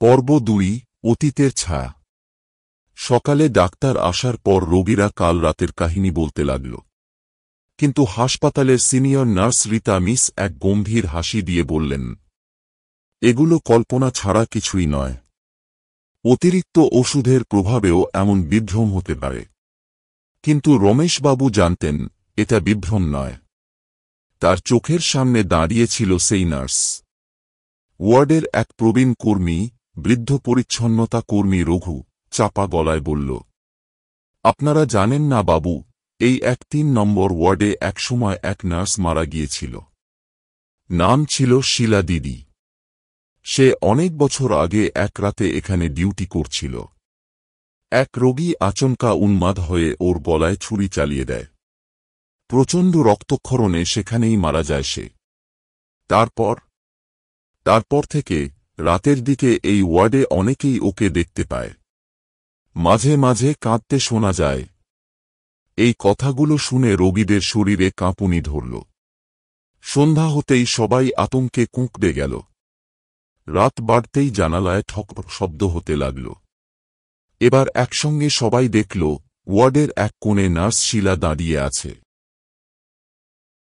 পর্ব ২ অতীতের ছায়া। সকালে ডাক্তার আসার পর রোগীরা কাল রাতের কাহিনী বলতে লাগল। কিন্তু হাসপাতালের সিনিয়র নার্স রীতা মিস এক গম্ভীর হাসি দিয়ে বললেন, এগুলো কল্পনা ছাড়া কিছুই নয়। অতিরিক্ত ওষুধের প্রভাবেও এমন বিভ্রম হতে পারে। কিন্তু রমেশবাবু জানতেন এটা বিভ্রম নয়। তার চোখের সামনে দাঁড়িয়েছিল সেই নার্স। ওয়ার্ডের এক প্রবীণ কর্মী, বৃদ্ধ পরিচ্ছন্নতা কর্মী রঘু, চাপা গলায় বলল, আপনারা জানেন না বাবু, এই ৩ নম্বর ওয়ার্ডে একসময় এক নার্স মারা গিয়েছিল। নাম ছিল শীলা দিদি। সে অনেক বছর আগে এক রাতে এখানে ডিউটি করছিল। এক রোগী আচমকা উন্মাদ হয়ে ওর গলায় ছুরি চালিয়ে দেয়। প্রচণ্ড রক্তক্ষরণে সেখানেই মারা যায় সে। তারপর থেকে রাতের দিকে এই ওয়ার্ডে অনেকেই ওকে দেখতে পায়। মাঝে মাঝে কাঁদতে শোনা যায়। এই কথাগুলো শুনে রোগীদের শরীরে কাঁপুনি ধরল। সন্ধ্যা হতেই সবাই আতঙ্কে কুঁকড়ে গেল। রাত বাড়তেই জানালায় ঠক শব্দ হতে লাগল। এবার একসঙ্গে সবাই দেখল ওয়ার্ডের এক কোণে নার্স শীলা দাঁড়িয়ে আছে।